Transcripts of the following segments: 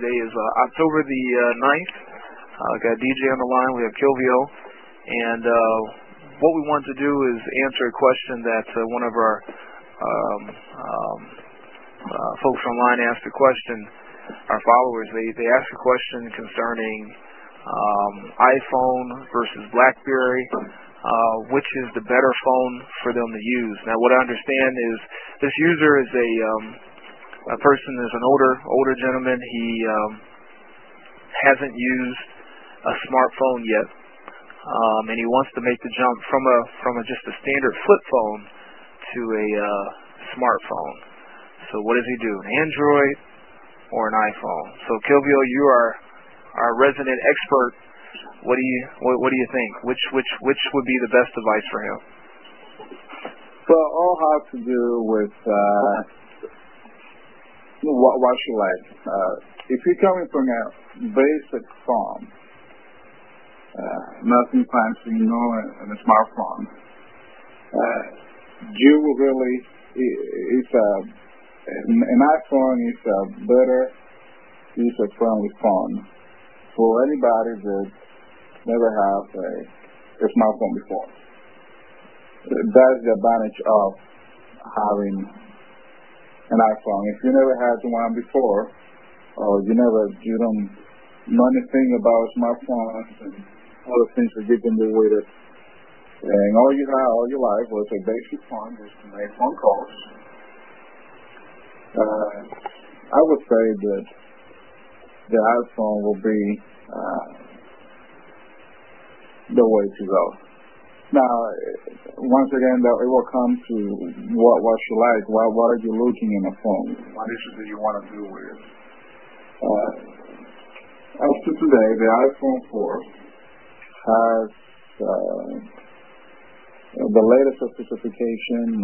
Today is October the 9th. Got DJ on the line. We have Kilvio. And what we want to do is answer a question that one of our folks online asked a question. Our followers, they asked a question concerning iPhone versus Blackberry. Which is the better phone for them to use? Now, what I understand is this user is a person is an older gentleman. He hasn't used a smartphone yet, and he wants to make the jump from just a standard flip phone to a smartphone. So, what does he do? An Android or an iPhone? So, Kilvio, you are our resident expert. What do you think? Which would be the best advice for him? So all has to do with what you like. If you're coming from a basic phone, nothing fancy, in a smartphone, you will really an iPhone is a better user-friendly phone for anybody that never have a smartphone before. That's the advantage of having an iPhone. If you never had one before, or you don't know anything about smartphones and all the things that you can do with it, and all you had all your life was a basic phone just to make phone calls, I would say that the iPhone will be the way to go. Now, once again, it will come to what you like. What are you looking in a phone? What is it that you want to do with it? Up to today, the iPhone 4 has the latest specification,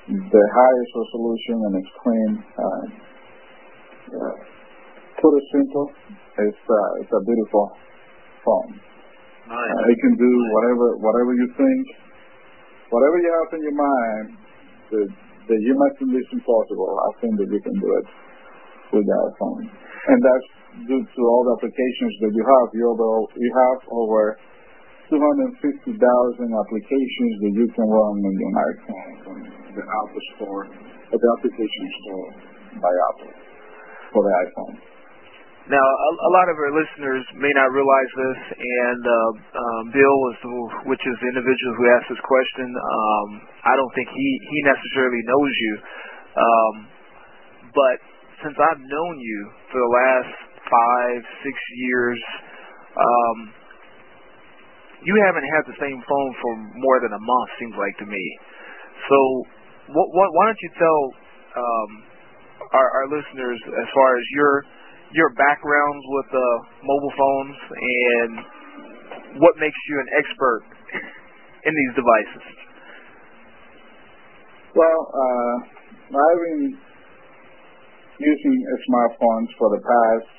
the highest resolution on the screen. Put it simple, it's a beautiful phone. It can do whatever you think, whatever you have in your mind that you might think is impossible. I think that you can do it with the iPhone, and that's due to all the applications that you have. You have over 250,000 applications that you can run on your iPhone from the Apple Store, or the application store by Apple for the iPhone. Now, a lot of our listeners may not realize this, and Bill, which is the individual who asked this question, I don't think he necessarily knows you. But since I've known you for the last 5-6 years, you haven't had the same phone for more than a month, seems like to me. So why don't you tell our listeners as far as your background with mobile phones and what makes you an expert in these devices? Well, I've been using smartphones for the past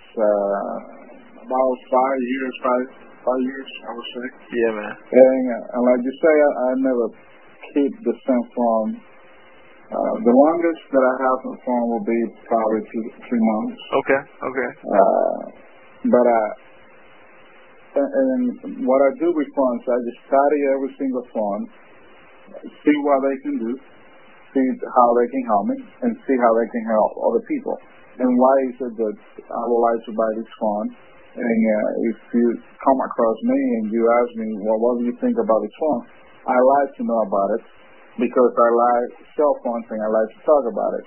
about 5 years, I would say. Yeah, man. And like you say, I never keep the same phone. The longest that I have on the phone will be probably 2 to 3 months. Okay. But what I do with phones, I just study every single phone, see what they can do, see how they can help me, and see how they can help other people. And why is it that I would like to buy this phone? And if you come across me and you ask me, well, what do you think about this phone? I like to know about it, because I like cell phones and I like to talk about it.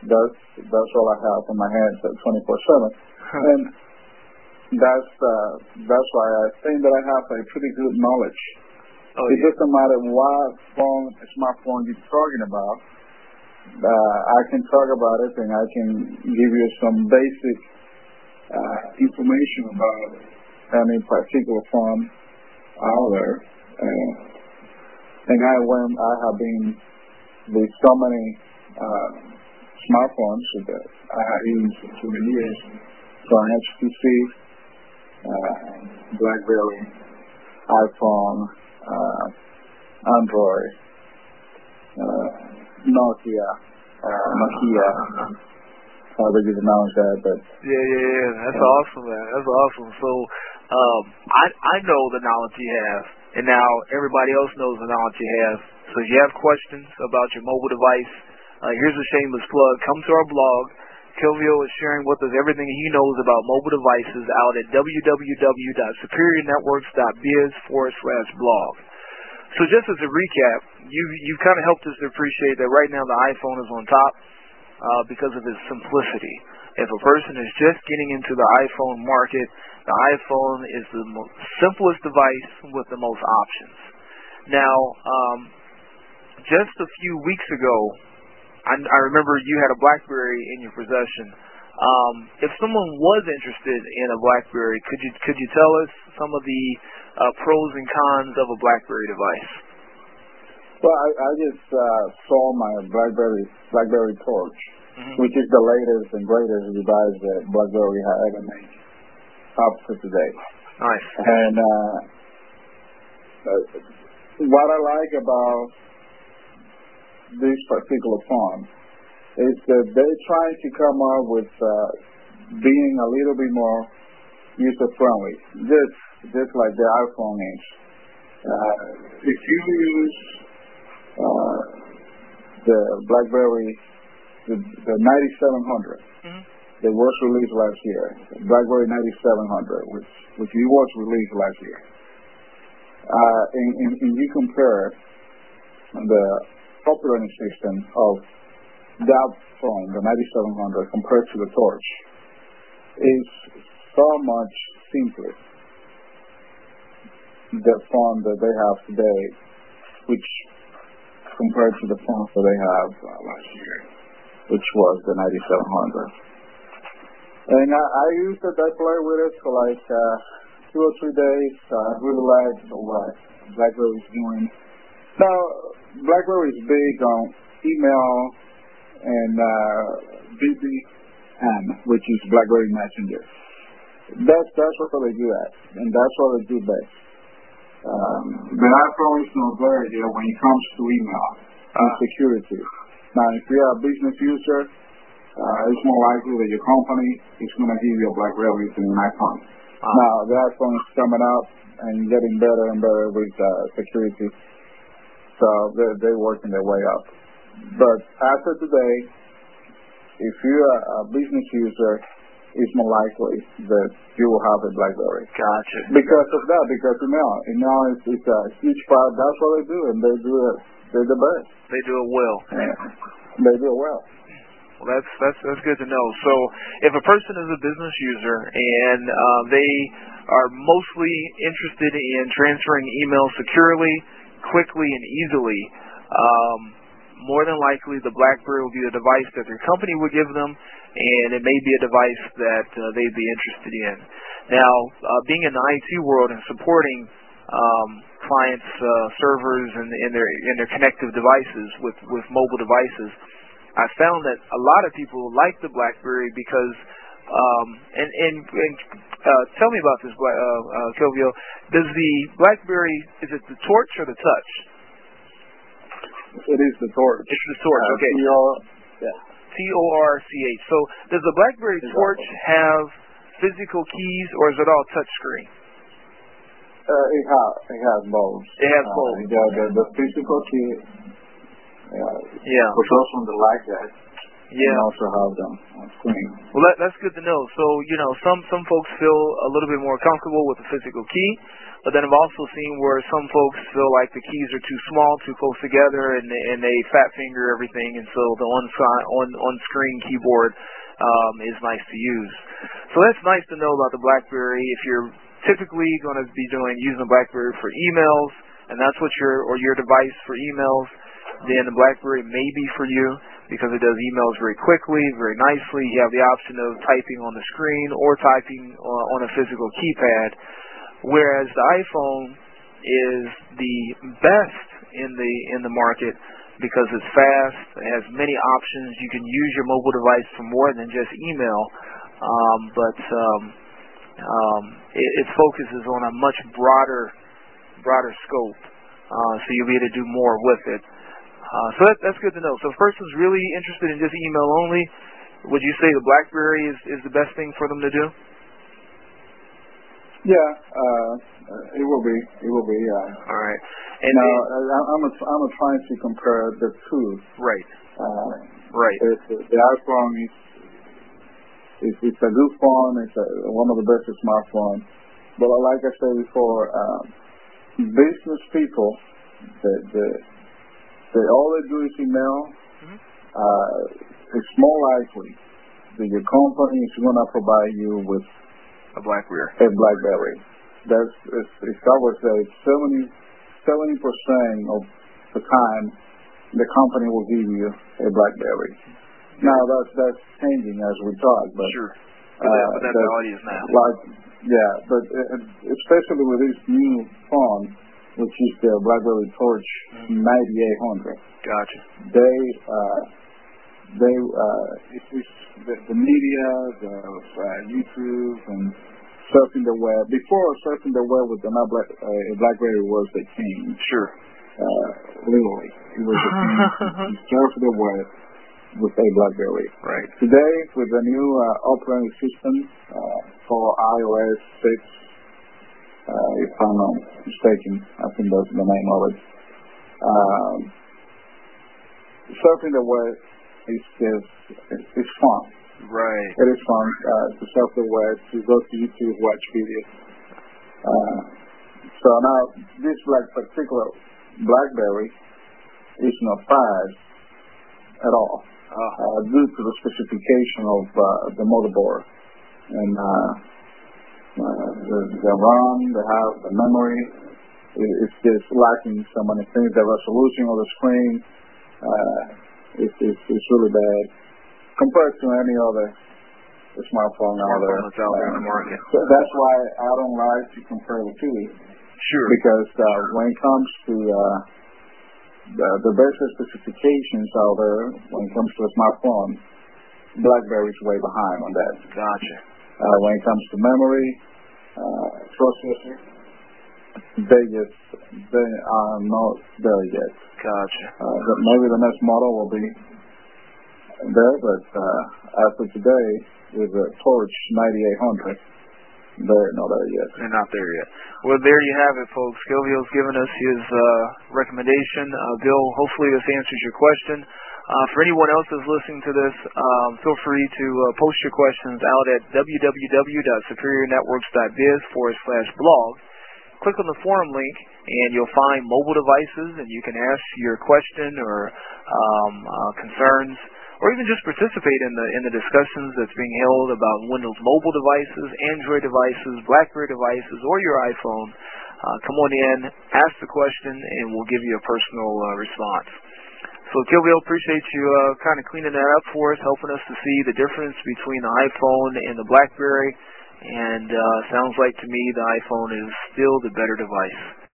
That's all I have in my hands at 24/7, and that's why I think that I have a pretty good knowledge. It doesn't matter what smartphone you're talking about. I can talk about it, and I can give you some basic information about any particular phone out there. And I have been with so many smartphones that I have used for 2 years, from HTC, Blackberry, iPhone, Android, Nokia, they just announced that. But yeah. That's awesome, man. That's awesome. So I know the knowledge you have, and now everybody else knows the knowledge you have. So if you have questions about your mobile device, here's a shameless plug. Come to our blog. Kelvio is sharing with us everything he knows about mobile devices out at www.superiornetworks.biz/blog. So just as a recap, you've kind of helped us to appreciate that right now the iPhone is on top because of its simplicity. If a person is just getting into the iPhone market, the iPhone is the simplest device with the most options. Now, just a few weeks ago, I remember you had a Blackberry in your possession. If someone was interested in a Blackberry, could you tell us some of the pros and cons of a Blackberry device? Well, I just saw my Blackberry Torch, which is the latest and greatest device that Blackberry has ever made up to today. Nice. And what I like about this particular phone is that they're trying to come up with being a little bit more user-friendly, just like the iPhone is. If you use the Blackberry, the 9700, that was released last year, Blackberry 9700, which was released last year, and you compare the operating system of that phone, the 9700, compared to the Torch, is so much simpler. The phone that they have today, which compared to the phone that they have last year, which was the 9700. And I used it, I played with it for like 2 or 3 days. I really liked what Blackberry is doing. Now, Blackberry is big on email and BBM, which is Blackberry Messenger. That's what they do at, and that's what they do best. The iPhone is not there here when it comes to email and security. Now, if you're a business user, it's more likely that your company is going to give you a Blackberry than an iPhone. Now, the iPhone is coming up and getting better and better with security. So they're working their way up. But after today, if you're a business user, it's more likely that you will have a Blackberry. Gotcha. Because of that, because now it's a huge part. That's what they do, and they do it. They're the best. They do it well. Yeah. They do it well. Well, that's good to know. So, if a person is a business user and they are mostly interested in transferring email securely, quickly, and easily, more than likely the Blackberry will be the device that their company would give them, and it may be a device that they'd be interested in. Now, being in the IT world and supporting clients' servers and their connective devices with mobile devices, I found that a lot of people like the Blackberry because, tell me about this, Kelvio. Does the Blackberry, is it the Torch or the Touch? It is the Torch. It's the Torch, okay. Torch. So, does the Blackberry Torch have physical keys, or is it all touch screen? It has both. It has both. The physical key. For those on the like that. Yeah. And also have them on screen. Well, that's good to know. So, some folks feel a little bit more comfortable with the physical key, but then I've also seen where some folks feel like the keys are too small, too close together, and they fat finger everything, and so the on-screen keyboard is nice to use. So that's nice to know about the Blackberry. If you're typically going to be using the Blackberry for emails, and that's what your device for emails, then the Blackberry may be for you because it does emails very quickly, very nicely. You have the option of typing on the screen or typing on a physical keypad, whereas the iPhone is the best in the market because it's fast, it has many options. You can use your mobile device for more than just email, but its focus is on a much broader scope, so you'll be able to do more with it. So that's good to know. So if a person's really interested in just email only, Would you say the BlackBerry is the best thing for them to do? Yeah, it will be. It will be. All right. And now, I'm trying to compare the two. Right. Right. The iPhone it's a good phone. It's one of the best smartphones. But like I said before, business people, all they do is email. It's more likely that your company is going to provide you with a BlackBerry. It's I would say 70% of the time the company will give you a BlackBerry. Now that's changing as we talk, but sure. But that's how it is now. But especially with this new phone, which is the BlackBerry Torch 9800. Gotcha. The media, YouTube, and surfing the web. Before surfing the web with the BlackBerry was the king. Sure. Literally, it was the king. You surf the web with a BlackBerry. Right. Today, with the new operating system called iOS 6, if I'm not mistaken, I think that's the name of it. Surfing the web it's fun. Right. It is fun to surf the web, to go to YouTube, watch videos. So now, this particular BlackBerry is not fast at all, due to the specification of the motherboard and the RAM, the memory. It's just lacking so many things. The resolution of the screen. It's really bad compared to any other smartphone out there in the market. So that's why I don't like to compare the two. Sure. Because when it comes to the basic specifications out there, when it comes to a smartphone, BlackBerry is way behind on that. Gotcha. When it comes to memory, processor, they are not there yet. Gotcha. Maybe the next model will be there, but as of today, with the Torch 9800, they're not there yet. They're not there yet. Well, there you have it, folks. Silvio's given us his recommendation. Bill, hopefully this answers your question. For anyone else that's listening to this, feel free to post your questions out at www.superiornetworks.biz/blog. Click on the forum link, and you'll find mobile devices, and you can ask your question or concerns, or even just participate in the discussions that's being held about Windows mobile devices, Android devices, BlackBerry devices, or your iPhone. Come on in, ask the question, and we'll give you a personal response. So, Silvio, appreciate you kind of cleaning that up for us, helping us to see the difference between the iPhone and the BlackBerry. And sounds like to me the iPhone is still the better device.